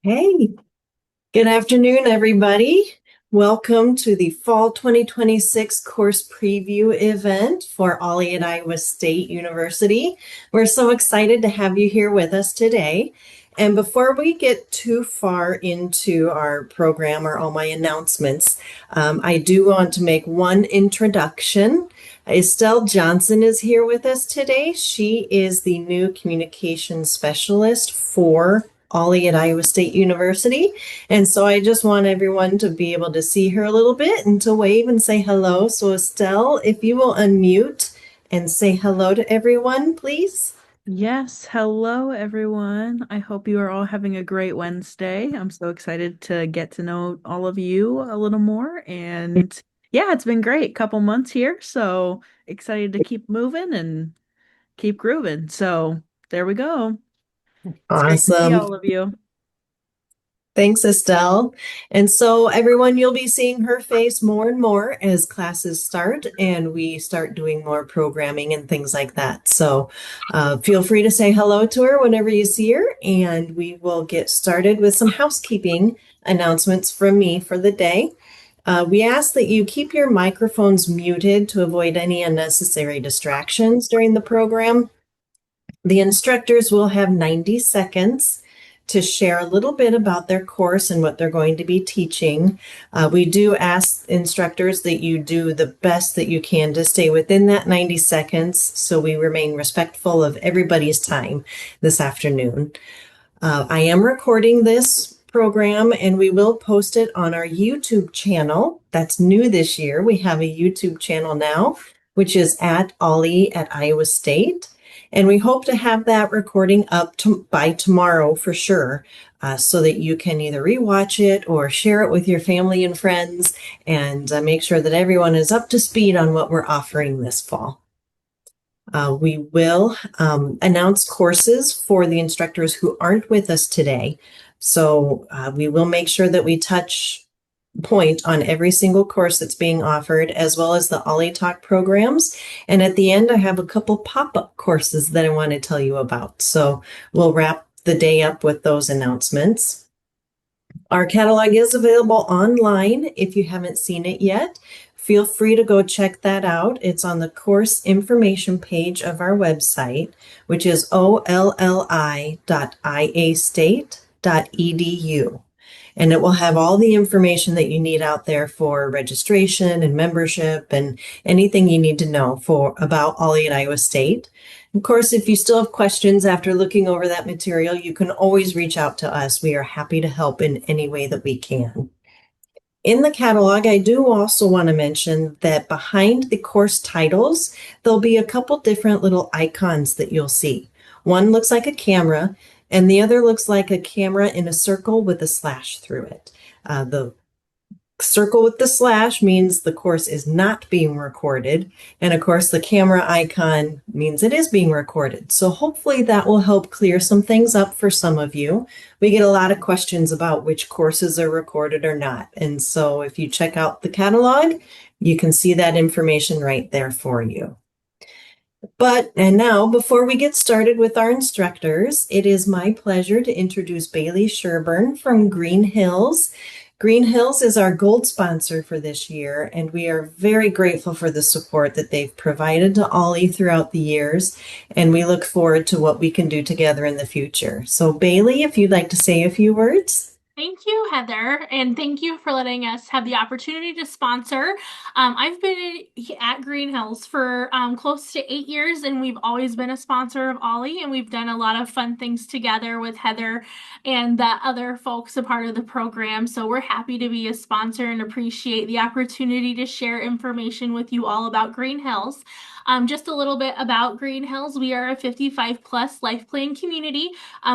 Hey, good afternoon, everybody. Welcome to the Fall 2026 course preview event for OLLI at Iowa State University. We're so excited to have you here with us today. And before we get too far into our program or all my announcements, I do want to make one introduction. Estelle Johnson is here with us today. She is the new communication specialist for OLLI at Iowa State University. And so I just want everyone to be able to see her a little bit and to wave and say hello. So Estelle, if you will unmute and say hello to everyone, please. Yes, hello everyone. I hope you are all having a great Wednesday. I'm so excited to get to know all of you a little more. And yeah, it's been great. Couple months here, so excited to keep moving and keep grooving. So there we go. It's great to see Awesome. all of you. Thanks, Estelle. And so, everyone, you'll be seeing her face more and more as classes start and we start doing more programming and things like that. So, feel free to say hello to her whenever you see her, and we will get started with some housekeeping announcements from me for the day. We ask that you keep your microphones muted to avoid any unnecessary distractions during the program. The instructors will have 90 seconds to share a little bit about their course and what they're going to be teaching. We do ask instructors that you do the best that you can to stay within that 90 seconds so we remain respectful of everybody's time this afternoon. I am recording this program and we will post it on our YouTube channel. That's new this year. We have a YouTube channel now, which is at OLLI at Iowa State. And we hope to have that recording up by tomorrow for sure, so that you can either rewatch it or share it with your family and friends and make sure that everyone is up to speed on what we're offering this fall. We will announce courses for the instructors who aren't with us today. So we will make sure that we touch point on every single course that's being offered, as well as the OLLI Talk programs. And at the end, I have a couple pop-up courses that I want to tell you about. So we'll wrap the day up with those announcements. Our catalog is available online. If you haven't seen it yet, feel free to go check that out. It's on the course information page of our website, which is olli.iastate.edu. And it will have all the information that you need out there for registration and membership and anything you need to know about OLLI at Iowa State. Of course, if you still have questions after looking over that material, you can always reach out to us. We are happy to help in any way that we can. In the catalog, I do also want to mention that behind the course titles, there'll be a couple different little icons that you'll see. One looks like a camera, and the other looks like a camera in a circle with a slash through it. The circle with the slash means the course is not being recorded. And of course, the camera icon means it is being recorded. So hopefully that will help clear some things up for some of you. We get a lot of questions about which courses are recorded or not. And so if you check out the catalog, you can see that information right there for you. And now, before we get started with our instructors, it is my pleasure to introduce Bailey Sherburne from Green Hills. Green Hills is our gold sponsor for this year, and we are very grateful for the support that they've provided to OLLI throughout the years, and we look forward to what we can do together in the future. So Bailey, if you'd like to say a few words. Thank you, Heather, and thank you for letting us have the opportunity to sponsor. I've been at Green Hills for close to 8 years, and we've always been a sponsor of OLLI, and we've done a lot of fun things together with Heather and the other folks a part of the program. So we're happy to be a sponsor and appreciate the opportunity to share information with you all about Green Hills. Just a little bit about Green Hills. We are a 55 plus life plan community.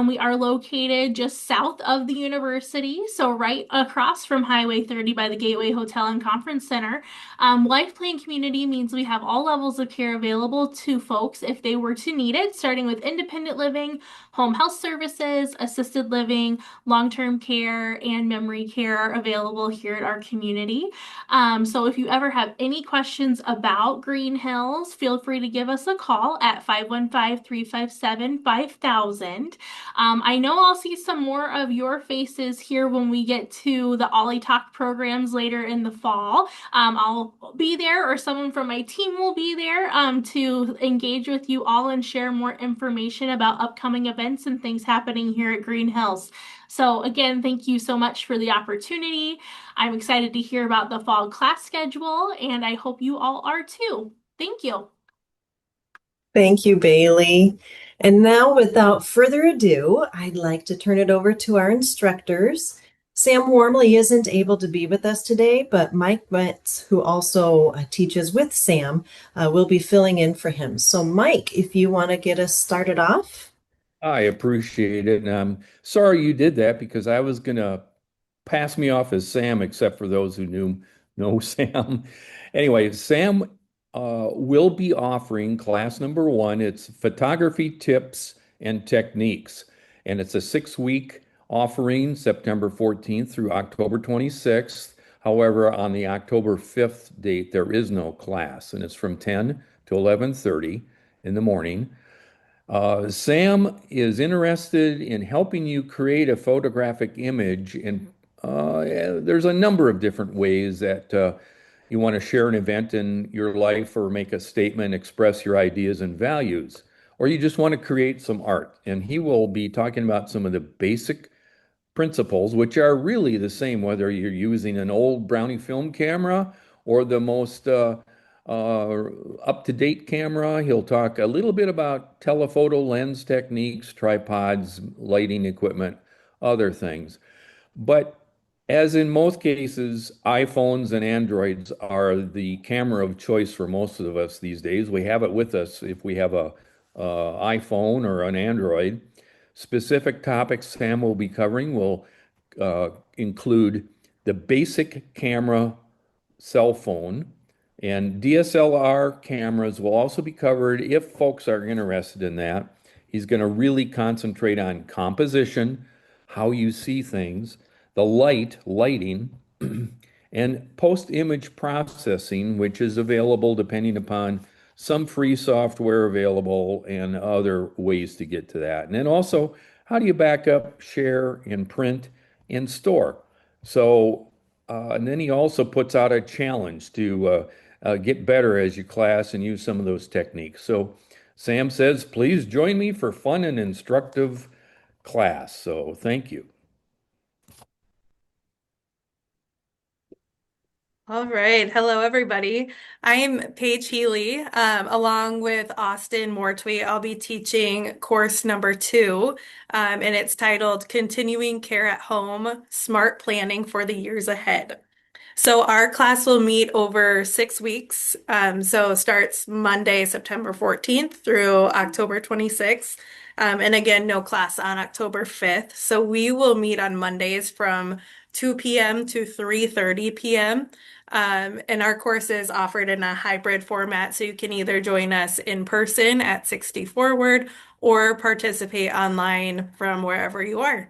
We are located just south of the university, so right across from Highway 30 by the Gateway Hotel and Conference Center. Life Plan Community means we have all levels of care available to folks if they were to need it, starting with independent living, home health services, assisted living, long-term care, and memory care available here at our community. So if you ever have any questions about Green Hills, feel free to give us a call at 515-357-5000. I know I'll see some more of your faces here when we get to the Ollie Talk programs later in the fall. I'll be there, or someone from my team will be there to engage with you all and share more information about upcoming events and things happening here at Green Hills. So, again, thank you so much for the opportunity. I'm excited to hear about the fall class schedule, and I hope you all are too. Thank you. Thank you, Bailey. And now, without further ado, I'd like to turn it over to our instructors. Sam Warmley isn't able to be with us today, but Mike Metz, who also teaches with Sam, will be filling in for him. So, Mike, if you want to get us started off. I appreciate it. And I'm sorry you did that because I was going to pass me off as Sam, except for those who know Sam. Anyway, Sam will be offering class number one. It's photography tips and techniques. And it's a 6 week offering, September 14th through October 26th. However, on the October 5th date, there is no class, and it's from 10 to 11:30 in the morning. Sam is interested in helping you create a photographic image, and there's a number of different ways that you want to share an event in your life or make a statement, express your ideas and values, or you just want to create some art. And he will be talking about some of the basic principles, which are really the same whether you're using an old Brownie film camera or the most up-to-date camera. He'll talk a little bit about telephoto lens techniques, tripods, lighting equipment, other things. But as in most cases, iPhones and Androids are the camera of choice for most of us these days. We have it with us if we have a iPhone or an Android. Specific topics Sam will be covering will include the basic camera cell phone, and DSLR cameras will also be covered if folks are interested in that. He's going to really concentrate on composition, how you see things, the lighting, and post-image processing, which is available depending upon some free software available and other ways to get to that. And then also, how do you back up, share, and print and store? So, and then he also puts out a challenge to get better as you class and use some of those techniques. So, Sam says, please join me for fun and instructive class. So, thank you. All right. Hello, everybody. I'm Paige Healy. Along with Austin Mortwee, I'll be teaching course number two, and it's titled Continuing Care at Home, Smart Planning for the Years Ahead. So our class will meet over 6 weeks. So it starts Monday, September 14th through October 26th. And again, no class on October 5th. So we will meet on Mondays from 2 p.m. to 3:30 p.m. And our course is offered in a hybrid format, so you can either join us in person at 60 Forward or participate online from wherever you are.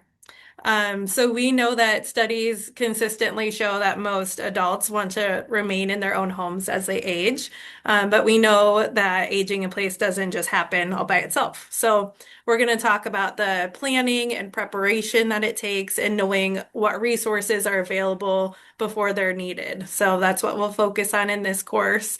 So we know that studies consistently show that most adults want to remain in their own homes as they age. But we know that aging in place doesn't just happen all by itself. So we're going to talk about the planning and preparation that it takes and knowing what resources are available before they're needed. So that's what we'll focus on in this course.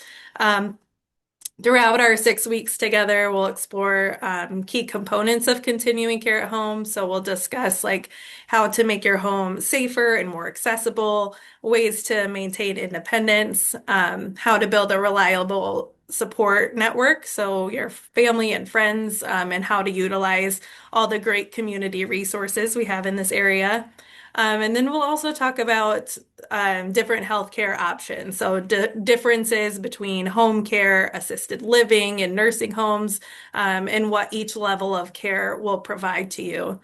Throughout our 6 weeks together, we'll explore key components of continuing care at home. So we'll discuss like how to make your home safer and more accessible, ways to maintain independence, how to build a reliable support network, so your family and friends, and how to utilize all the great community resources we have in this area. And then we'll also talk about different healthcare options. So differences between home care, assisted living, and nursing homes, and what each level of care will provide to you.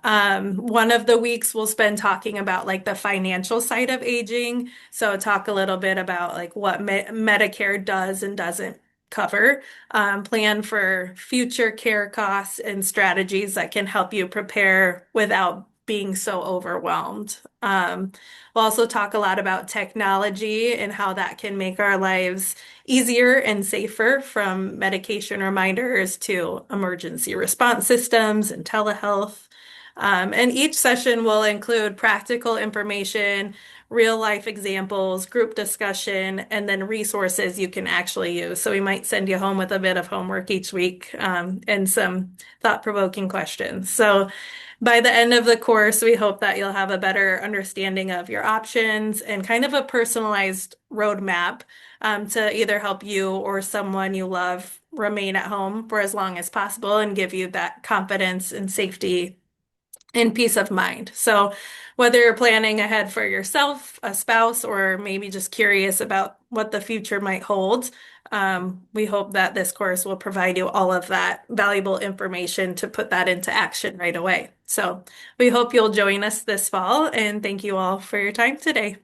One of the weeks we'll spend talking about like the financial side of aging. So talk a little bit about like what Medicare does and doesn't cover, plan for future care costs and strategies that can help you prepare without being so overwhelmed. We'll also talk a lot about technology and how that can make our lives easier and safer, from medication reminders to emergency response systems and telehealth. And each session will include practical information, real life examples, group discussion, and then resources you can actually use. So we might send you home with a bit of homework each week, and some thought-provoking questions. So by the end of the course, we hope that you'll have a better understanding of your options and kind of a personalized roadmap, to either help you or someone you love remain at home for as long as possible and give you that confidence and safety and peace of mind. So, whether you're planning ahead for yourself, a spouse, or maybe just curious about what the future might hold, we hope that this course will provide you all of that valuable information to put that into action right away. So, we hope you'll join us this fall, and thank you all for your time today.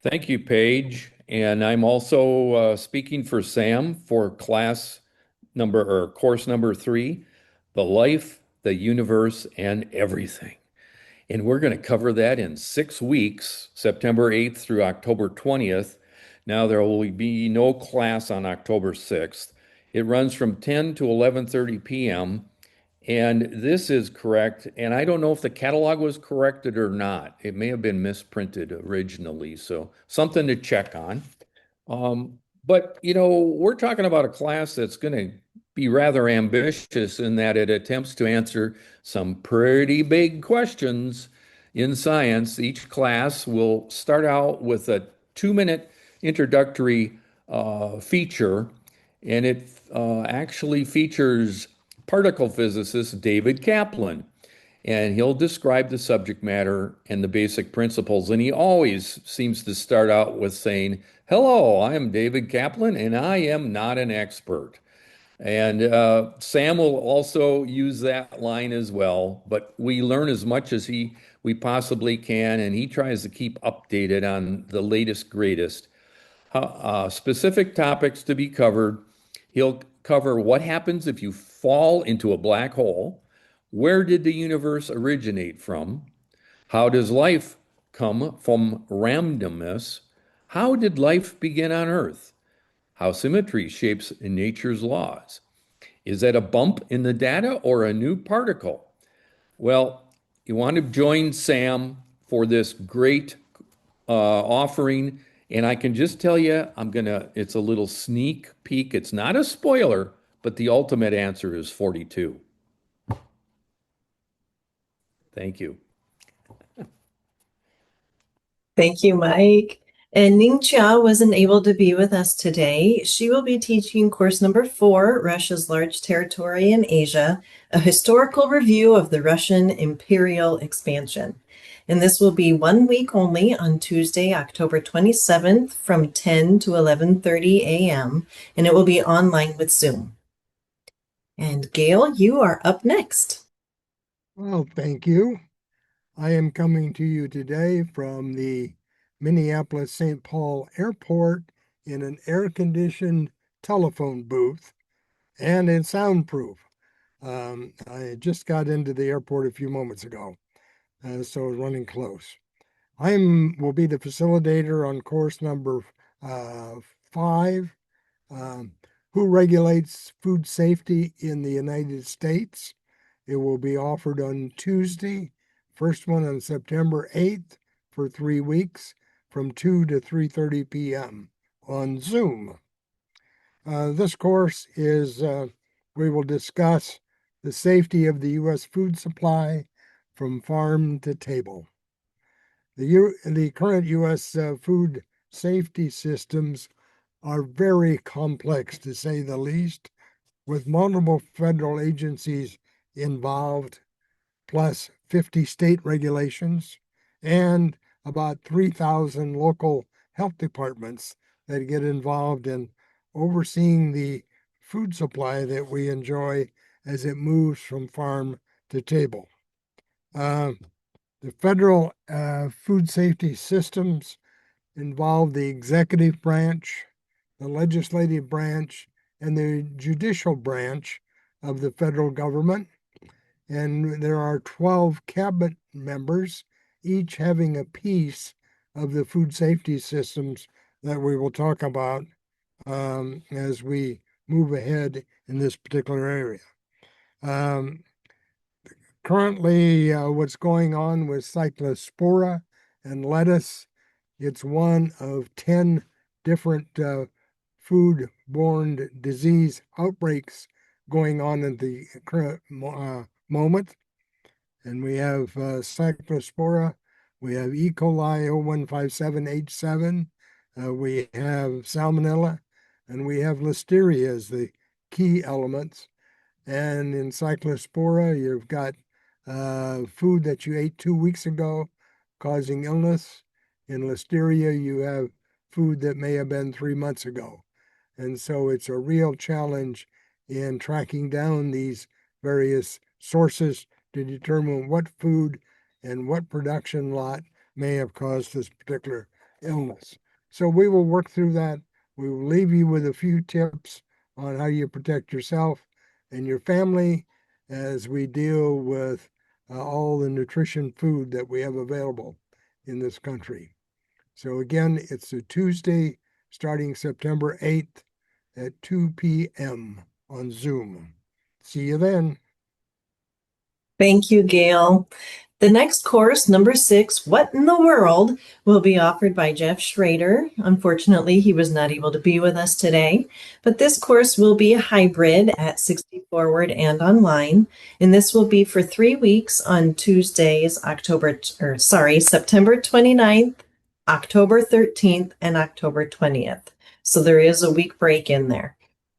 Thank you, Paige. And I'm also speaking for Sam for course number 3, The Life, the Universe, and Everything. And we're going to cover that in 6 weeks, September 8th through October 20th. Now, there will be no class on October 6th. It runs from 10 to 11:30 p.m. And this is correct. And I don't know if the catalog was corrected or not. It may have been misprinted originally. So something to check on. But, we're talking about a class that's going to be rather ambitious in that it attempts to answer some pretty big questions in science. Each class will start out with a 2-minute introductory feature, and it actually features particle physicist David Kaplan. And he'll describe the subject matter and the basic principles. And he always seems to start out with saying, "Hello, I'm David Kaplan, and I am not an expert." And Sam will also use that line as well. But we learn as much as we possibly can, and he tries to keep updated on the latest, greatest. Specific topics to be covered. He'll cover what happens if you fall into a black hole. Where did the universe originate from? How does life come from randomness? How did life begin on Earth? How symmetry shapes nature's laws. Is that a bump in the data or a new particle? Well, you want to join Sam for this great offering. And I can just tell you, it's a little sneak peek. It's not a spoiler, but the ultimate answer is 42. Thank you. Thank you, Mike. And Ningxia wasn't able to be with us today. She will be teaching course number 4, Russia's Large Territory in Asia, a historical review of the Russian imperial expansion. And this will be 1 week only on Tuesday, October 27th from 10 to 11:30 a.m. And it will be online with Zoom. And Gail, you are up next. Well, thank you. I am coming to you today from the Minneapolis St. Paul Airport in an air-conditioned telephone booth, and it's soundproof. I just got into the airport a few moments ago, so running close. Will be the facilitator on course number 5, Who Regulates Food Safety in the United States. It will be offered on Tuesday, first one on September 8th for 3 weeks from 2 to 3:30 p.m. on Zoom. This course is, we will discuss the safety of the U.S. food supply from farm to table. The current U.S. Food safety systems are very complex, to say the least, with multiple federal agencies involved, plus 50 state regulations, and about 3,000 local health departments that get involved in overseeing the food supply that we enjoy as it moves from farm to table. The federal food safety systems involve the executive branch, the legislative branch, and the judicial branch of the federal government. and there are 12 cabinet members, each having a piece of the food safety systems that we will talk about as we move ahead in this particular area. Um, Currently, what's going on with cyclospora and lettuce, it's one of 10 different food-borne disease outbreaks going on in the current moment. And we have cyclospora, we have E. coli 0157H7, we have salmonella, and we have listeria as the key elements. And in cyclospora, you've got food that you ate 2 weeks ago causing illness. In listeria, you have food that may have been 3 months ago. And so it's a real challenge in tracking down these various sources to determine what food and what production lot may have caused this particular illness. So we will work through that. We will leave you with a few tips on how you protect yourself and your family as we deal with all the nutrition food that we have available in this country. So again, it's a Tuesday starting September 8th at 2 p.m. on Zoom. See you then. Thank you, Gail. The next course, number 6, What in the World, will be offered by Jeff Schrader. Unfortunately, he was not able to be with us today, but this course will be a hybrid at 60 Forward and online, and this will be for 3 weeks on Tuesdays, September 29th, October 13th, and October 20th. So there is a week break in there,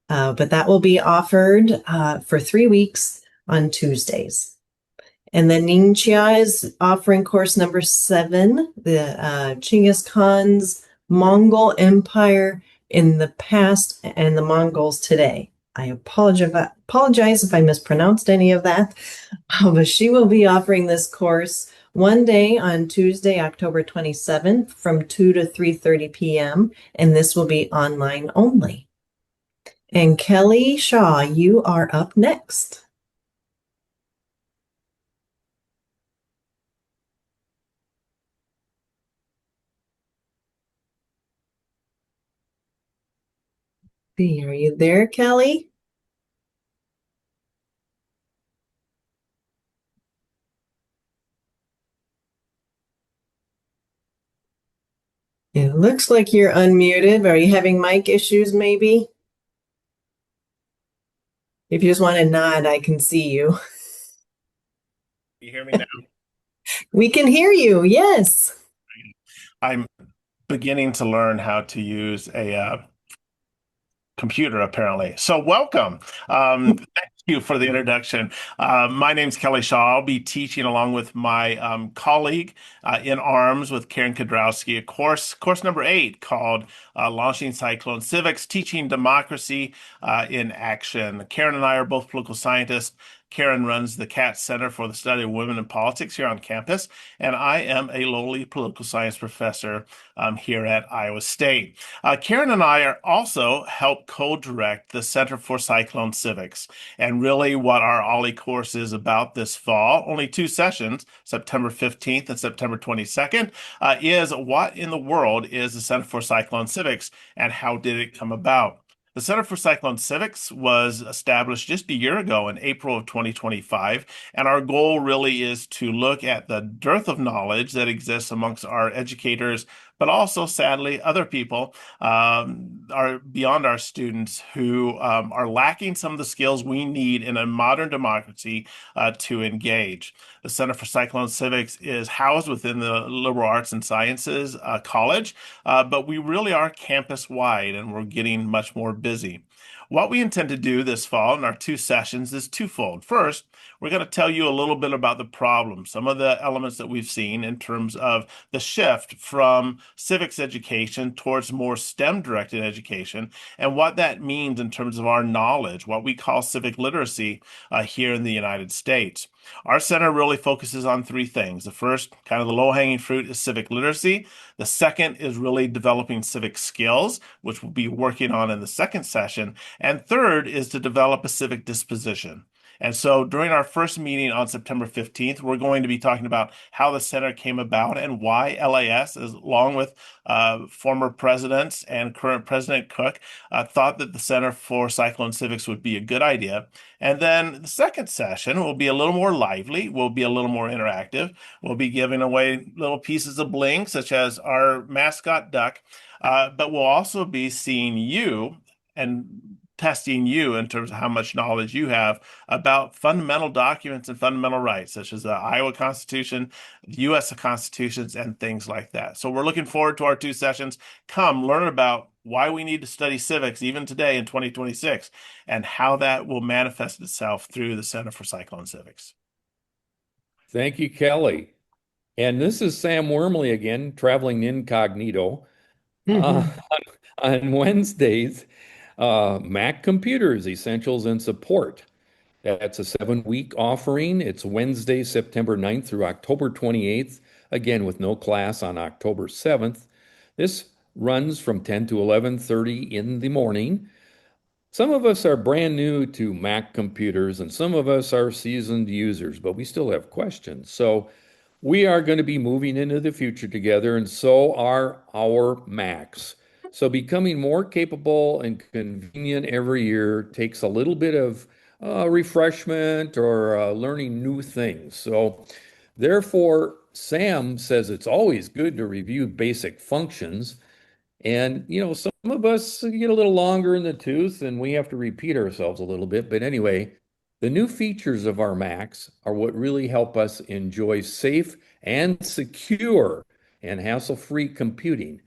but that will be offered for 3 weeks on Tuesdays. And then Ningxia is offering course number 7, the Genghis Khan's Mongol Empire in the past and the Mongols today. I apologize if I mispronounced any of that, but she will be offering this course one day on Tuesday, October 27th from 2 to 3:30 p.m., and this will be online only. And Kelly Shaw, you are up next. Are you there, Kelly? It looks like you're unmuted. Are you having mic issues, maybe? If you just want to nod, I can see you. You hear me now? We can hear you, yes. I'm beginning to learn how to use a computer, apparently. So welcome. Thank you for the introduction. My name's Kelly Shaw. I'll be teaching along with my colleague in arms with Karen Kudrowski, a course number 8 called Launching Cyclone Civics, Teaching Democracy in Action. Karen and I are both political scientists. Karen runs the Katz Center for the Study of Women in Politics here on campus, and I am a lowly political science professor here at Iowa State. Karen and I are also help co-direct the Center for Cyclone Civics, and really what our OLLI course is about this fall, only 2 sessions, September 15th and September 22nd, is what in the world is the Center for Cyclone Civics and how did it come about? The Center for Cyclone Civics was established just a year ago in April of 2025, and our goal really is to look at the dearth of knowledge that exists amongst our educators, but also, sadly, other people are beyond our students who are lacking some of the skills we need in a modern democracy to engage. The Center for Cyclone Civics is housed within the Liberal Arts and Sciences College, but we really are campus-wide, and we're getting much more busy. What we intend to do this fall in our 2 sessions is twofold. First, we're going to tell you a little bit about the problem, some of the elements that we've seen in terms of the shift from civics education towards more STEM-directed education, and what that means in terms of our knowledge, what we call civic literacy here in the United States. Our center really focuses on 3 things. The first, kind of the low-hanging fruit, is civic literacy. The second is really developing civic skills, which we'll be working on in the second session. And third is to develop a civic disposition. And so during our first meeting on September 15th, we're going to be talking about how the center came about and why LAS, along with former presidents and current President Cook, thought that the Center for Cyclone Civics would be a good idea. And then the second session will be a little more lively, will be a little more interactive. We'll be giving away little pieces of bling, such as our mascot duck, but we'll also be seeing you and testing you in terms of how much knowledge you have about fundamental documents and fundamental rights, such as the Iowa Constitution, the U.S. constitutions, and things like that. So we're looking forward to our two sessions. Come learn about why we need to study civics even today in 2026 and how that will manifest itself through the Center for Cyclone Civics. Thank you, Kelly. And this is Sam Wormley again, traveling incognito. Uh, on Wednesdays, Mac Computers, Essentials and Support. That's a 7-week offering. It's Wednesday, September 9th through October 28th, again with no class on October 7th. This runs from 10 to 11:30 in the morning. Some of us are brand new to Mac computers and some of us are seasoned users, but we still have questions. So we are going to be moving into the future together, and so are our Macs. So becoming more capable and convenient every year takes a little bit of refreshment or learning new things. So therefore, Sam says it's always good to review basic functions. And, some of us get a little longer in the tooth and we have to repeat ourselves a little bit. But anyway, the new features of our Macs are what really help us enjoy safe and secure and hassle-free computing.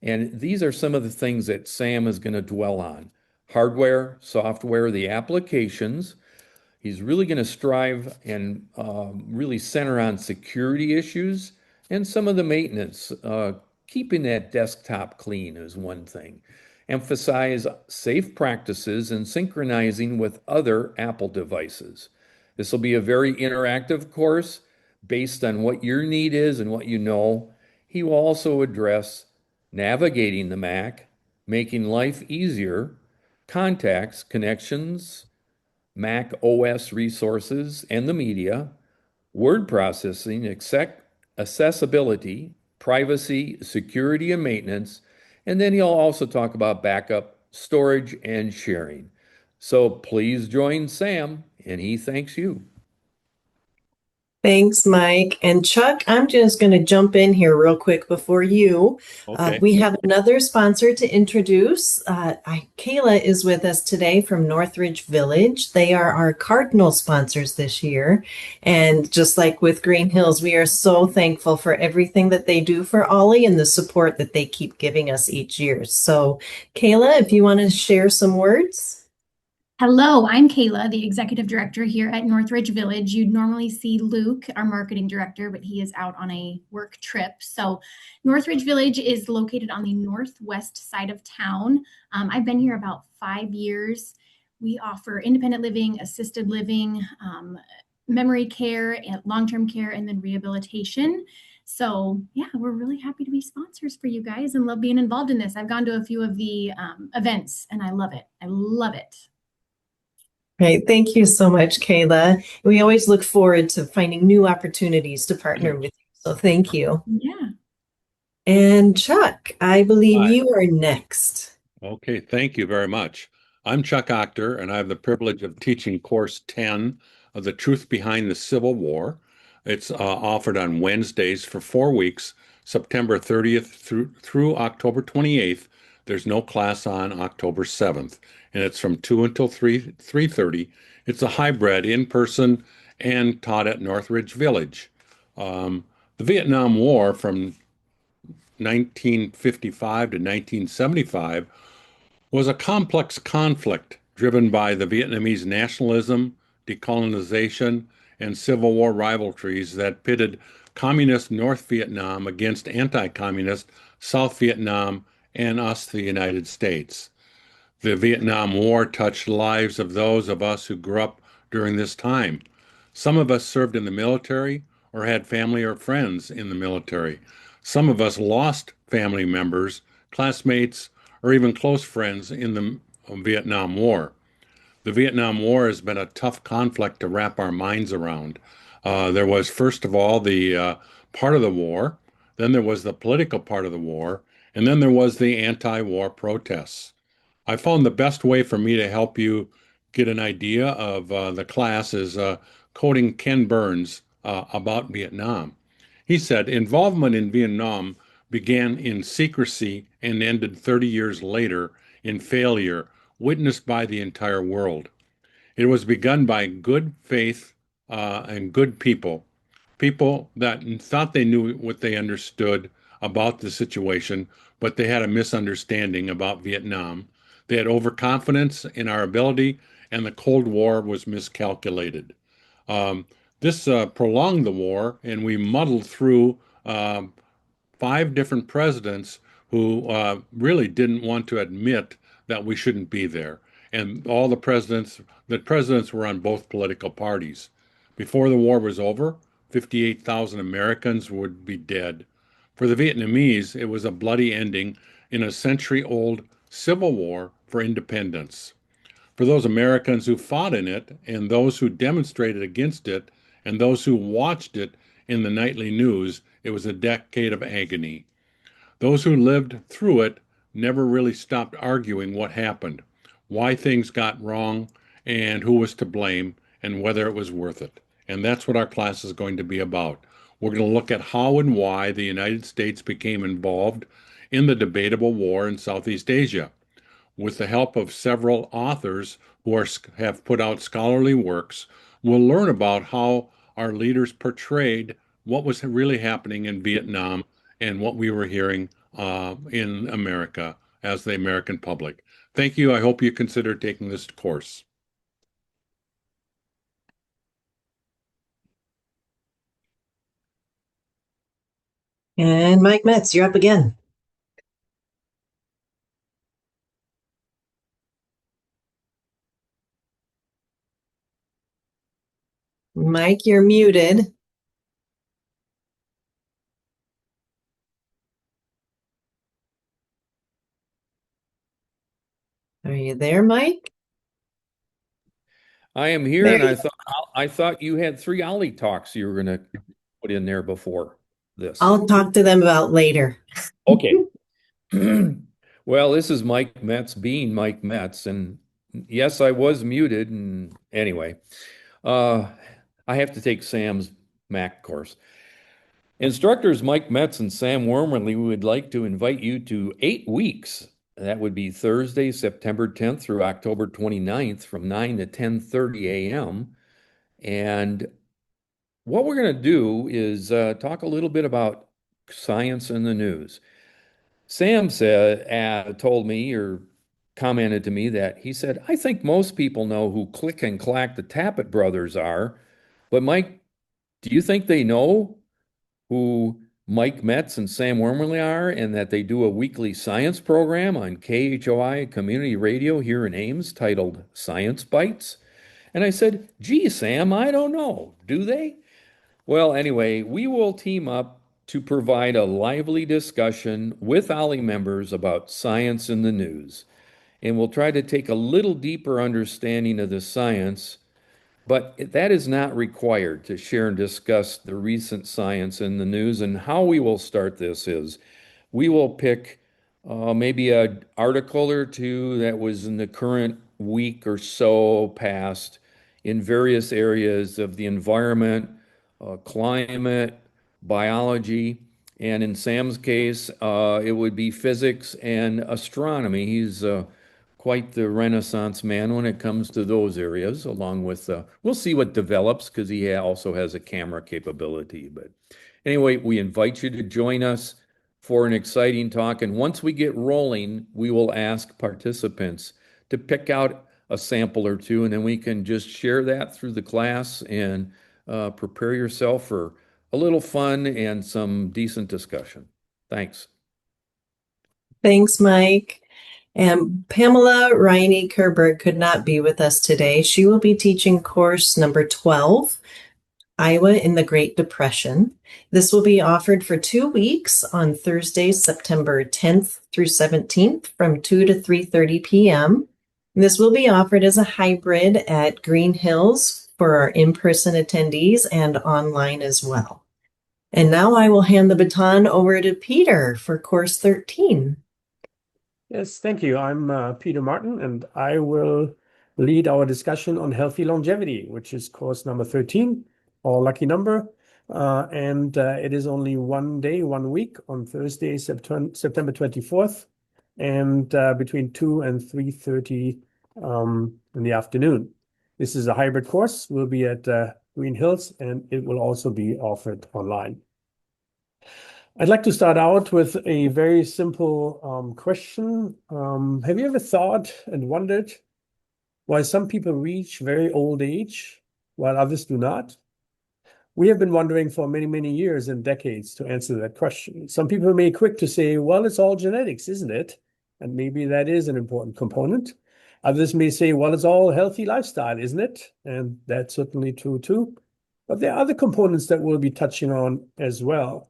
And these are some of the things that Sam is going to dwell on. Hardware, software, the applications. He's really going to strive and really center on security issues and some of the maintenance. Keeping that desktop clean is one thing. Emphasize safe practices and synchronizing with other Apple devices. This will be a very interactive course based on what your need is and what you know. He will also address navigating the Mac, making life easier, contacts, connections, Mac OS resources and the media, word processing, accessibility, privacy, security, and maintenance. And then he'll also talk about backup, storage, and sharing. So please join Sam, and he thanks you. Thanks, Mike. And Chuck, I'm just going to jump in here real quick before you. Okay. We have another sponsor to introduce. Kayla is with us today from Northridge Village. They are our Cardinal sponsors this year. And just like with Green Hills, we are so thankful for everything that they do for OLLI and the support that they keep giving us each year. So, Kayla, if you want to share some words. Hello, I'm Kayla, the executive director here at Northridge Village. You'd normally see Luke, our marketing director, but he is out on a work trip. So Northridge Village is located on the northwest side of town. I've been here about 5 years. We offer independent living, assisted living, memory care, and long-term care, and then rehabilitation. So yeah, we're really happy to be sponsors for you guys and love being involved in this. I've gone to a few of the events and I love it. I love it. Great. Thank you so much, Kayla. We always look forward to finding new opportunities to partner with you. So thank you. Yeah. And Chuck, I believe Hi. you are next. Okay, thank you very much. I'm Chuck Octor, and I have the privilege of teaching course 10 of The Truth Behind the Civil War. It's offered on Wednesdays for 4 weeks, September 30th through October 28th. There's no class on October 7th, and it's from 2 until 3:30. It's a hybrid, in-person, and taught at Northridge Village. The Vietnam War from 1955 to 1975 was a complex conflict driven by the Vietnamese nationalism, decolonization, and Civil War rivalries that pitted communist North Vietnam against anti-communist South Vietnam and us, the United States. The Vietnam War touched the lives of those of us who grew up during this time. Some of us served in the military or had family or friends in the military. Some of us lost family members, classmates, or even close friends in the Vietnam War. The Vietnam War has been a tough conflict to wrap our minds around. There was, first of all, the part of the war, then there was the political part of the war, and then there was the anti-war protests. I found the best way for me to help you get an idea of the class is quoting Ken Burns about Vietnam. He said, involvement in Vietnam began in secrecy and ended 30 years later in failure, witnessed by the entire world. It was begun by good faith and good people, people that thought they knew what they understood about the situation, but they had a misunderstanding about Vietnam. They had overconfidence in our ability, and the Cold War was miscalculated. Um, this prolonged the war, and we muddled through five different presidents who really didn't want to admit that we shouldn't be there. And all the presidents were on both political parties. Before the war was over, 58,000 Americans would be dead. For the Vietnamese, it was a bloody ending in a century-old civil war for independence. For those Americans who fought in it, and those who demonstrated against it, and those who watched it in the nightly news, it was a decade of agony. Those who lived through it never really stopped arguing what happened, why things got wrong, and who was to blame, and whether it was worth it. And that's what our class is going to be about. We're going to look at how and why the United States became involved in the debatable war in Southeast Asia. With the help of several authors who have put out scholarly works, we'll learn about how our leaders portrayed what was really happening in Vietnam and what we were hearing in America as the American public. Thank you. I hope you consider taking this course. And Mike Metz, you're up again. Mike, you're muted. Are you there, Mike? I am here, There and you I thought you had three OLLI talks you were going to put in there before this. I'll talk to them about later. Okay. Well, this is Mike Metz being Mike Metz, and yes, I was muted. And anyway, uh, I have to take Sam's Mac course. Instructors Mike Metz and Sam Wormerly would like to invite you to 8 weeks. That would be Thursday, September 10th through October 29th from 9 to 10:30 a.m. And what we're going to do is talk a little bit about science in the news. Sam told me or commented to me that he said, I think most people know who Click and Clack the Tappet brothers are, but Mike, do you think they know who Mike Metz and Sam Wormerly are and that they do a weekly science program on KHOI Community Radio here in Ames titled Science Bites? And I said, gee, Sam, I don't know. Do they? Well, anyway, we will team up to provide a lively discussion with OLLI members about science in the news. And we'll try to take a little deeper understanding of the science, but that is not required to share and discuss the recent science in the news. And how we will start this is we will pick maybe an article or two that was in the current week or so past in various areas of the environment, climate, biology, and in Sam's case, it would be physics and astronomy. He's quite the Renaissance man when it comes to those areas, along with, we'll see what develops because he also has a camera capability. But anyway, we invite you to join us for an exciting talk. And once we get rolling, we will ask participants to pick out a sample or two, and then we can just share that through the class and prepare yourself for a little fun and some decent discussion. Thanks. Thanks, Mike. And Pamela Riney Kerberg could not be with us today. She will be teaching course number 12, Iowa in the Great Depression. This will be offered for 2 weeks on Thursday, September 10th through 17th from 2 to 3:30 p.m. This will be offered as a hybrid at Green Hills for our in-person attendees and online as well. And now I will hand the baton over to Peter for course 13. Yes, thank you. I'm Peter Martin, and I will lead our discussion on healthy longevity, which is course number 13, our lucky number. It is only one day, 1 week, on Thursday, September 24th, and between 2 and 3:30 in the afternoon. This is a hybrid course. We'll be at Green Hills, and it will also be offered online. I'd like to start out with a very simple question. Have you ever thought and wondered why some people reach very old age while others do not? We have been wondering for many, many years and decades to answer that question. Some people may be quick to say, well, it's all genetics, isn't it? And maybe that is an important component. Others may say, well, it's all healthy lifestyle, isn't it? And that's certainly true too. But there are other components that we'll be touching on as well.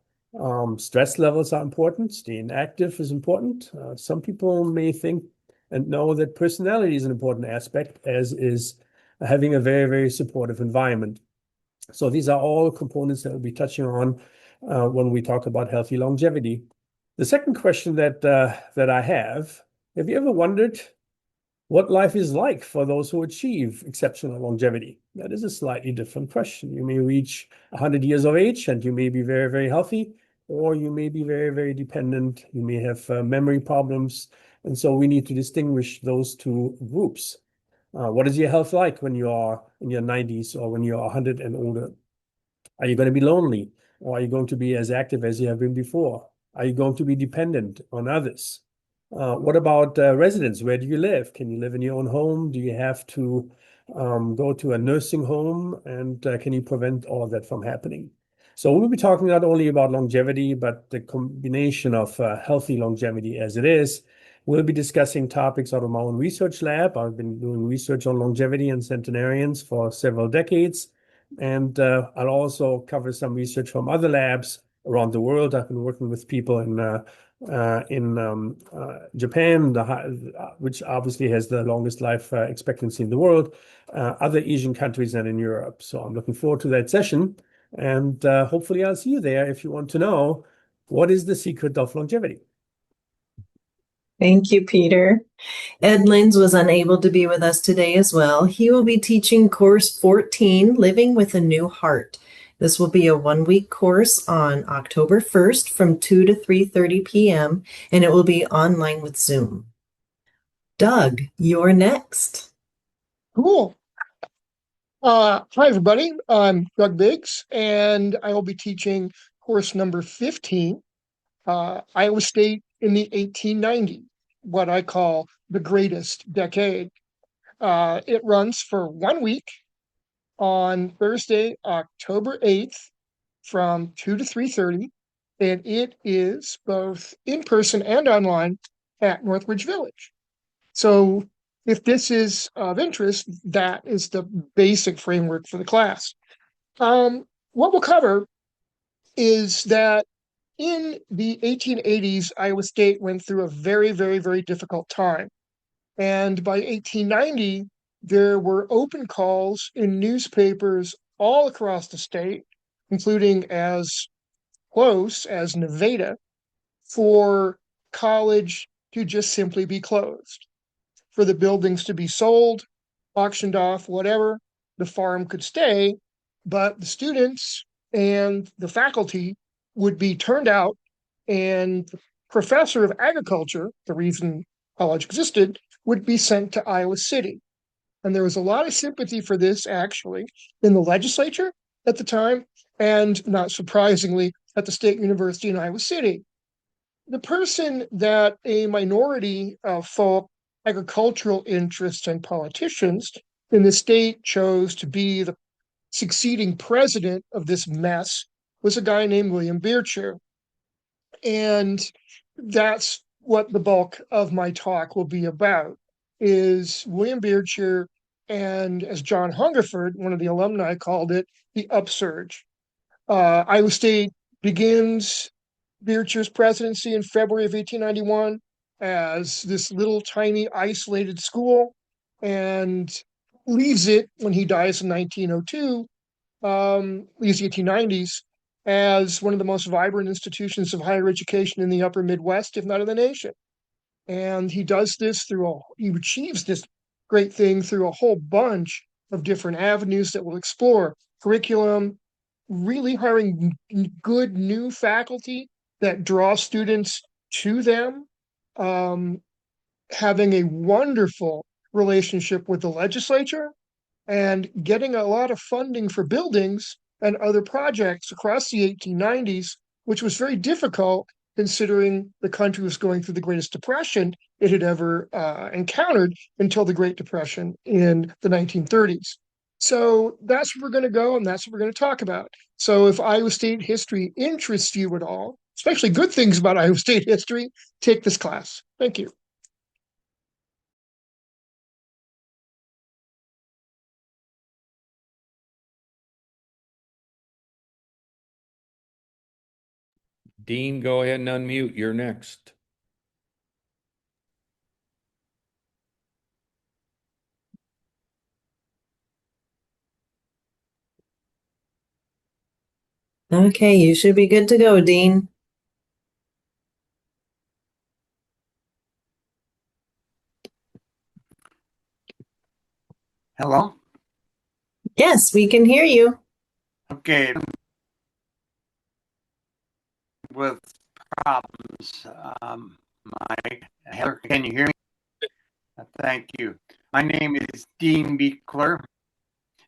Stress levels are important. Staying active is important. Some people may think and know that personality is an important aspect, as is having a very, very supportive environment. So these are all components that we'll be touching on when we talk about healthy longevity. The second question that I have you ever wondered what life is like for those who achieve exceptional longevity? That is a slightly different question. You may reach 100 years of age and you may be very, very healthy, or you may be very, very dependent. You may have memory problems. And so we need to distinguish those two groups. What is your health like when you are in your 90s or when you're 100 and older? Are you going to be lonely, or are you going to be as active as you have been before? Are you going to be dependent on others? What about residence? Where do you live? Can you live in your own home? Do you have to go to a nursing home? And can you prevent all of that from happening? So we'll be talking not only about longevity, but the combination of healthy longevity as it is. We'll be discussing topics out of my own research lab. I've been doing research on longevity and centenarians for several decades. And I'll also cover some research from other labs around the world. I've been working with people in Japan, which obviously has the longest life expectancy in the world, other Asian countries, and in Europe. So I'm looking forward to that session. And hopefully I'll see you there if you want to know what is the secret of longevity. Thank you, Peter. Ed Linz was unable to be with us today as well. He will be teaching course 14, Living with a New Heart. This will be a 1-week course on October 1st from 2 to 3:30 p.m., and it will be online with Zoom. Doug, you're next. Cool. Hi, everybody. I'm Doug Biggs, and I will be teaching course number 15, Iowa State in the 1890s, what I call the greatest decade. It runs for 1 week on Thursday, October 8th from 2 to 3:30, and it is both in person and online at Northridge Village. So if this is of interest, that is the basic framework for the class. What we'll cover is that in the 1880s, Iowa State went through a very, very, very difficult time. And by 1890, there were open calls in newspapers all across the state, including as close as Nevada, for college to just simply be closed, for the buildings to be sold, auctioned off, whatever. The farm could stay, but the students and the faculty would be turned out, and the professor of agriculture, the reason college existed, would be sent to Iowa City. And there was a lot of sympathy for this, actually, in the legislature at the time, and not surprisingly, at the State University in Iowa City. The person that a minority of folk agricultural interests and politicians in the state chose to be the succeeding president of this mess was a guy named William Beecher. And that's what the bulk of my talk will be about, is William Beecher and, as John Hungerford, one of the alumni, called it, the upsurge. Iowa State begins Beecher's presidency in February of 1891 as this little tiny isolated school. and leaves it when he dies in 1902, leaves the 1890s as one of the most vibrant institutions of higher education in the upper Midwest, if not in the nation. And he achieves this great thing through a whole bunch of different avenues that we'll explore: curriculum, really hiring good new faculty that draw students to them, um, having a wonderful relationship with the legislature, and getting a lot of funding for buildings and other projects across the 1890s, which was very difficult considering the country was going through the greatest depression it had ever encountered until the Great Depression in the 1930s. So that's where we're going to go, and that's what we're going to talk about. So if Iowa State history interests you at all, especially good things about Iowa State history, take this class. Thank you. Dean, go ahead and unmute. You're next. Okay, you should be good to go, Dean. Hello? Yes, we can hear you. Okay. With problems, Mike. Heather, can you hear me? Thank you. My name is Dean Beekler,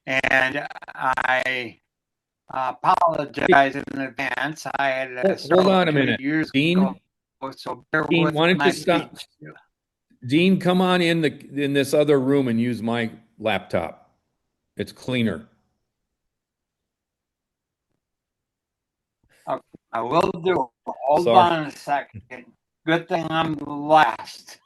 and I apologize in advance. I had Hold on a minute. years Dean, ago, so bear Dean, with why don't my you stop? speech. Dean, come on in this other room and use my laptop. It's cleaner. I will do. Hold Sorry. on a second. Good thing I'm the last.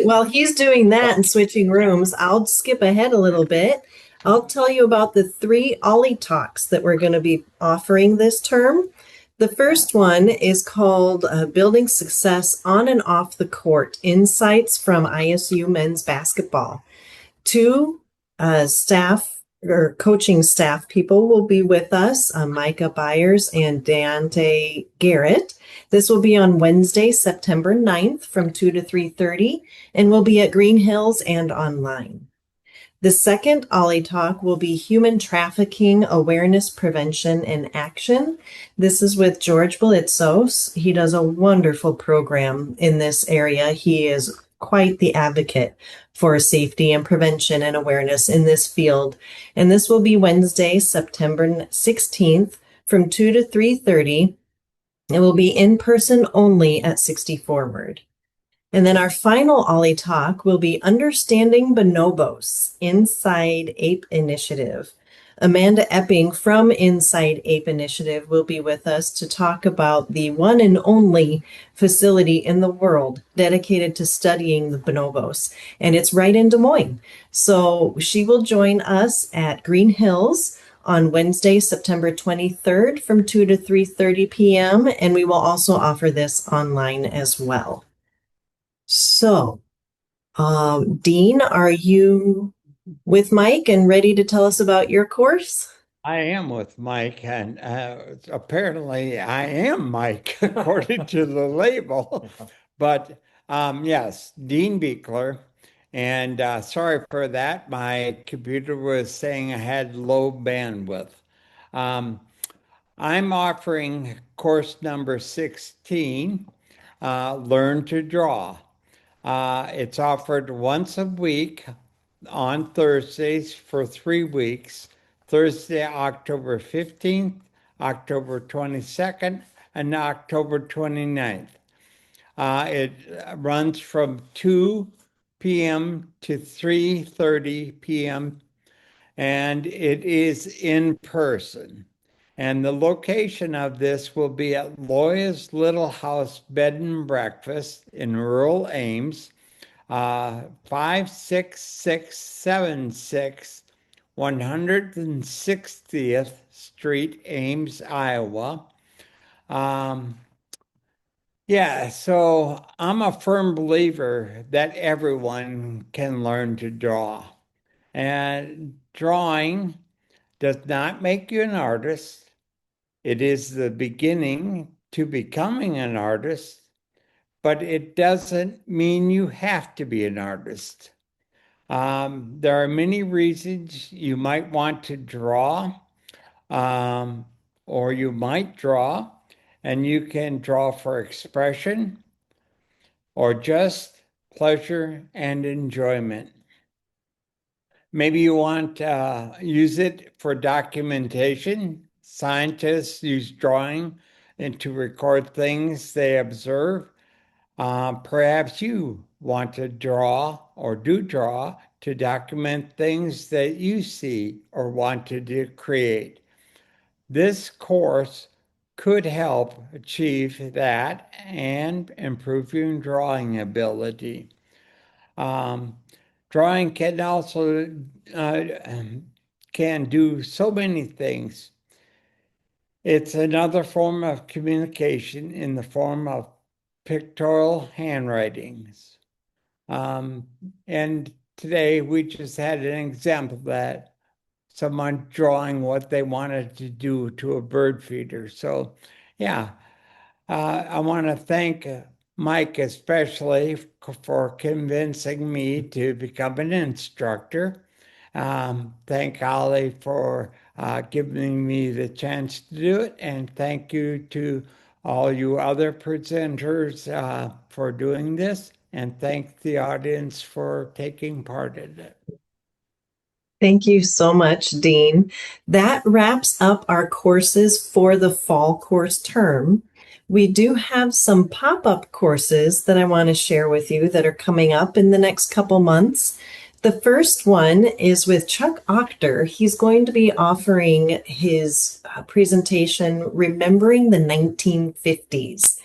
While he's doing that and switching rooms, I'll skip ahead a little bit. I'll tell you about the three OLLI talks that we're going to be offering this term. The first one is called Building Success on and Off the Court: Insights from ISU Men's Basketball. Two staff or coaching staff people will be with us, Micah Byers and Dante Garrett. This will be on Wednesday, September 9th from 2 to 3:30, and will be at Green Hills and online. The second OLLI talk will be Human Trafficking Awareness, Prevention, and Action. This is with George Belitzos. He does a wonderful program in this area. He is quite the advocate for safety and prevention and awareness in this field. And this will be Wednesday, September 16th from 2 to 3:30. It will be in person only at 60 Forward. And then our final OLLI talk will be Understanding Bonobos, Inside Ape Initiative. Amanda Epping from Inside Ape Initiative will be with us to talk about the one and only facility in the world dedicated to studying the bonobos. And it's right in Des Moines. So she will join us at Green Hills on Wednesday, September 23rd from 2 to 3:30 p.m. And we will also offer this online as well. So, Dean, are you with Mike and ready to tell us about your course? I am with Mike, and apparently I am Mike, according to the label. But yes, Dean Beekler. And sorry for that. My computer was saying I had low bandwidth. Um, I'm offering course number 16, Learn to Draw. It's offered once a week on Thursdays for 3 weeks: Thursday, October 15th, October 22nd, and October 29th. It runs from 2 p.m. to 3:30 p.m., and it is in person. And the location of this will be at Loya's Little House Bed and Breakfast in rural Ames, 56676 160th Street, Ames, Iowa. Yeah, so I'm a firm believer that everyone can learn to draw. And drawing does not make you an artist. It is the beginning to becoming an artist, but it doesn't mean you have to be an artist. There are many reasons you might want to draw, um, or you might draw, and you can draw for expression or just pleasure and enjoyment. Maybe you want to use it for documentation. Scientists use drawing and to record things they observe. Perhaps you want to draw or do draw to document things that you see or want to create. This course could help achieve that and improve your drawing ability. Um, Drawing can also can do so many things. It's another form of communication in the form of pictorial handwritings. Um, and today we just had an example of that someone drawing what they wanted to do to a bird feeder. So, yeah, I want to thank Mike especially for convincing me to become an instructor. Thank Ollie for giving me the chance to do it, and thank you to all you other presenters for doing this, and thank the audience for taking part in it. Thank you so much, Dean. That wraps up our courses for the fall course term. We do have some pop-up courses that I want to share with you that are coming up in the next couple months. The first one is with Chuck Octor. He's going to be offering his presentation, Remembering the 1950s,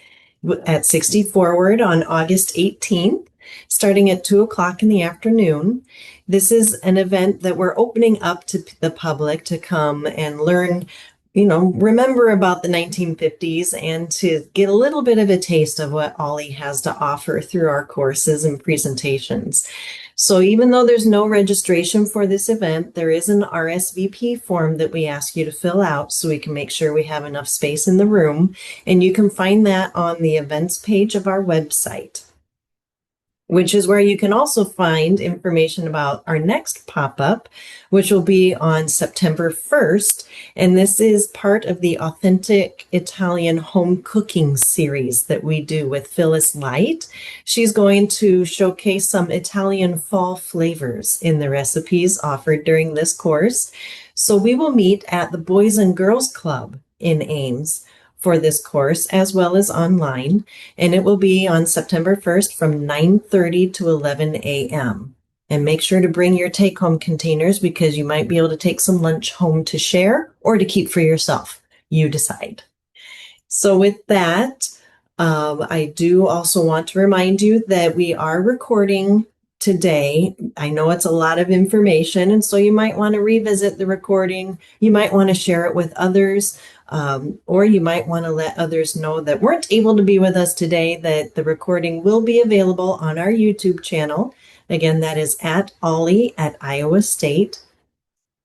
at 60 Forward on August 18th, starting at 2 o'clock in the afternoon. This is an event that we're opening up to the public to come and learn, remember about the 1950s and to get a little bit of a taste of what OLLI has to offer through our courses and presentations. So even though there's no registration for this event, there is an RSVP form that we ask you to fill out so we can make sure we have enough space in the room. And you can find that on the events page of our website, which is where you can also find information about our next pop-up, which will be on September 1st. And this is part of the Authentic Italian Home Cooking series that we do with Phyllis Light. She's going to showcase some Italian fall flavors in the recipes offered during this course. So we will meet at the Boys and Girls Club in Ames for this course, as well as online, and it will be on September 1st from 9:30 to 11 a.m. And make sure to bring your take-home containers because you might be able to take some lunch home to share or to keep for yourself. You decide. So with that, I do also want to remind you that we are recording today. I know it's a lot of information, and so you might want to revisit the recording. You might want to share it with others, or you might want to let others know that weren't able to be with us today, that the recording will be available on our YouTube channel. Again, that is at OLLI at Iowa State.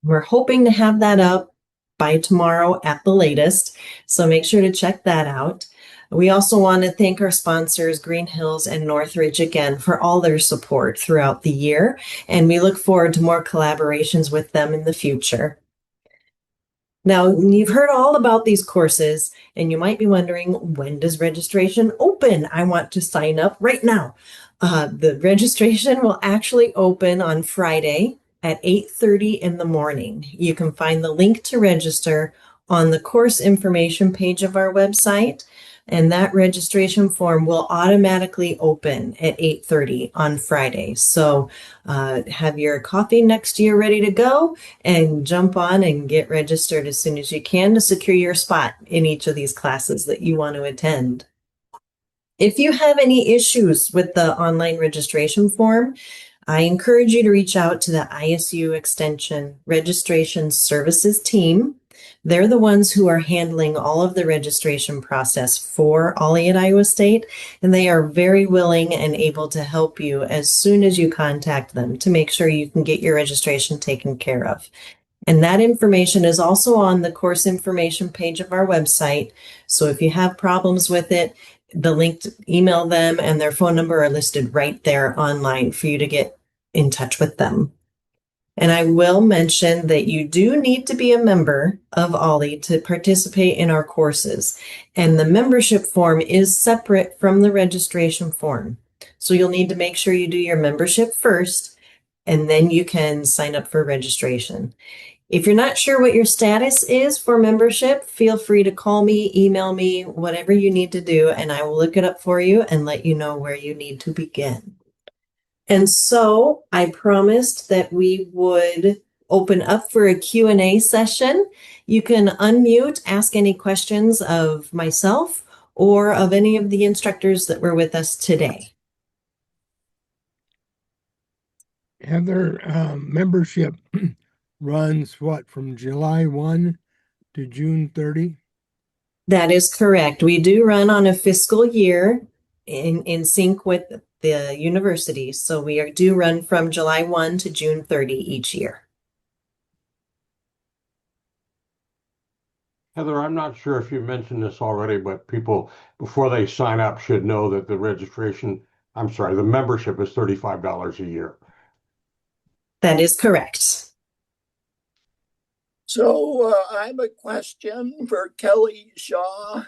We're hoping to have that up by tomorrow at the latest, so make sure to check that out. We also want to thank our sponsors, Green Hills and Northridge, again, for all their support throughout the year, and we look forward to more collaborations with them in the future. Now, you've heard all about these courses, and you might be wondering, when does registration open? I want to sign up right now. The registration will actually open on Friday at 8:30 in the morning. You can find the link to register on the course information page of our website, and that registration form will automatically open at 8:30 on Friday. So have your coffee next to you ready to go and jump on and get registered as soon as you can to secure your spot in each of these classes that you want to attend. If you have any issues with the online registration form, I encourage you to reach out to the ISU Extension Registration Services team. They're the ones who are handling all of the registration process for OLLI at Iowa State, and they are very willing and able to help you as soon as you contact them to make sure you can get your registration taken care of. And that information is also on the course information page of our website. So if you have problems with it, the link to email them and their phone number are listed right there online for you to get in touch with them. And I will mention that you do need to be a member of OLLI to participate in our courses. And the membership form is separate from the registration form. So you'll need to make sure you do your membership first, and then you can sign up for registration. If you're not sure what your status is for membership, feel free to call me, email me, whatever you need to do, and I will look it up for you and let you know where you need to begin. And so I promised that we would open up for a Q&A session. You can unmute, ask any questions of myself or of any of the instructors that were with us today. Heather, membership runs what, from July 1 to June 30? That is correct. We do run on a fiscal year in sync with the university. So we do run from July 1 to June 30 each year. Heather, I'm not sure if you mentioned this already, but people, before they sign up, should know that the membership is $35 a year. That is correct. So I have a question for Kelly Shaw.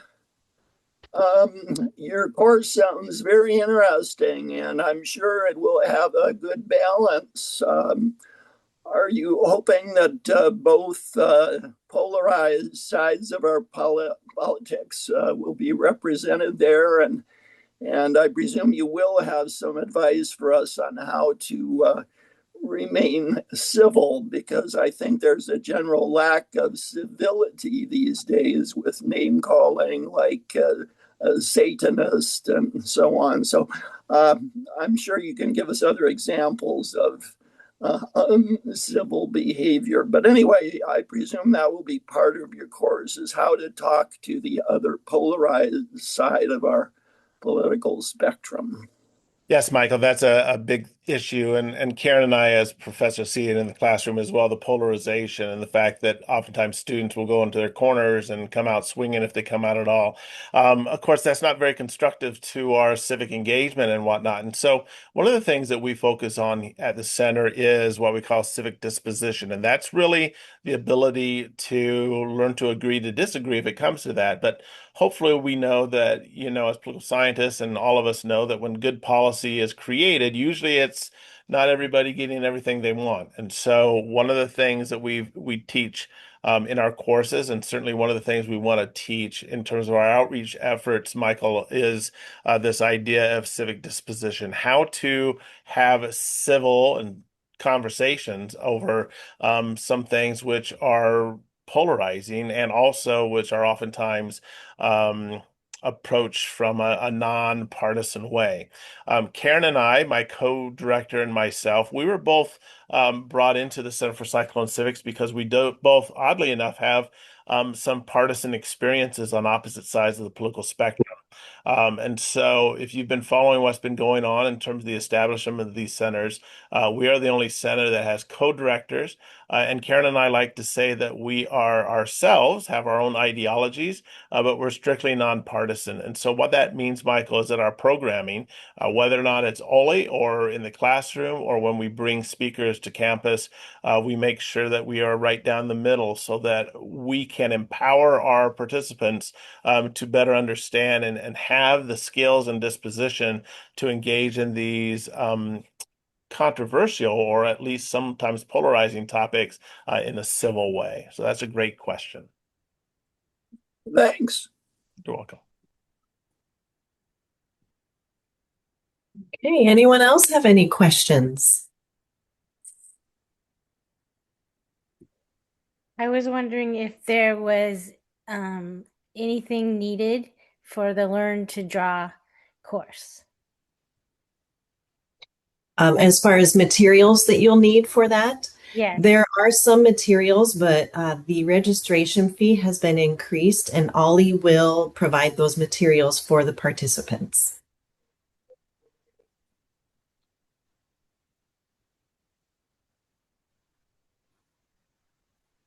Your course sounds very interesting, and I'm sure it will have a good balance. Are you hoping that both polarized sides of our politics will be represented there? And I presume you will have some advice for us on how to remain civil, because I think there's a general lack of civility these days with name calling like a Satanist and so on. So I'm sure you can give us other examples of uncivil behavior. But anyway, I presume that will be part of your course, is how to talk to the other polarized side of our political spectrum. Yes, Michael, that's a big issue. And Karen and I, as professors, see it in the classroom as well, the polarization and the fact that oftentimes students will go into their corners and come out swinging if they come out at all. Of course, that's not very constructive to our civic engagement and whatnot. And so one of the things that we focus on at the center is what we call civic disposition. And that's really the ability to learn to agree to disagree if it comes to that. But hopefully we know that, as political scientists, and all of us know that when good policy is created, usually it's not everybody getting everything they want. And so one of the things that we teach in our courses, and certainly one of the things we want to teach in terms of our outreach efforts, Michael, is this idea of civic disposition, how to have civil and conversations over some things which are polarizing and also which are oftentimes approached from a non-partisan way. Karen and I, my co-director and myself, we were both brought into the Center for Cyclone Civics because we do both, oddly enough, have some partisan experiences on opposite sides of the political spectrum. And so, if you've been following what's been going on in terms of the establishment of these centers, we are the only center that has co-directors. And Karen and I like to say that we are ourselves, have our own ideologies, but we're strictly nonpartisan. And so, what that means, Michael, is that our programming, whether or not it's OLLI or in the classroom or when we bring speakers to campus, we make sure that we are right down the middle so that we can empower our participants to better understand and have the skills and disposition to engage in these controversial or at least sometimes polarizing topics in a civil way. So that's a great question. Thanks. You're welcome. Okay, anyone else have any questions? I was wondering if there was anything needed for the Learn to Draw course. As far as materials that you'll need for that? Yes. There are some materials, but the registration fee has been increased, and OLLI will provide those materials for the participants.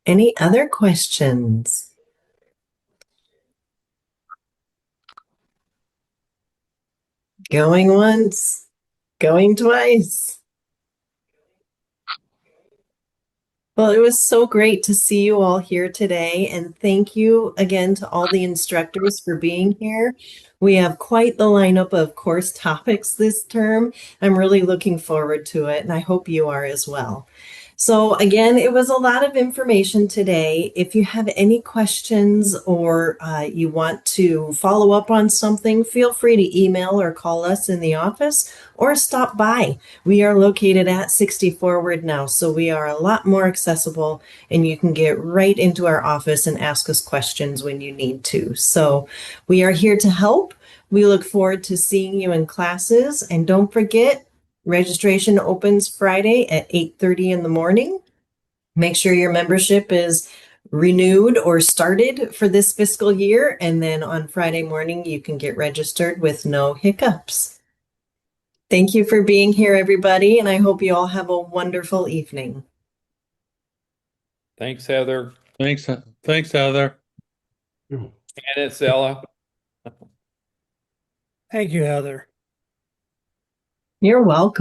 Any other questions? Going once, going twice. Well, it was so great to see you all here today, and thank you again to all the instructors for being here. We have quite the lineup of course topics this term. I'm really looking forward to it, and I hope you are as well. So again, it was a lot of information today. If you have any questions or you want to follow up on something, feel free to email or call us in the office or stop by. We are located at 60 Forward now, so we are a lot more accessible and you can get right into our office and ask us questions when you need to. So we are here to help. We look forward to seeing you in classes, and don't forget, registration opens Friday at 8:30 in the morning. Make sure your membership is renewed or started for this fiscal year, and then on Friday morning you can get registered with no hiccups. Thank you for being here, everybody, and I hope you all have a wonderful evening. Thanks, Heather. Thanks, Heather. And it's Ella. Thank you, Heather. You're welcome.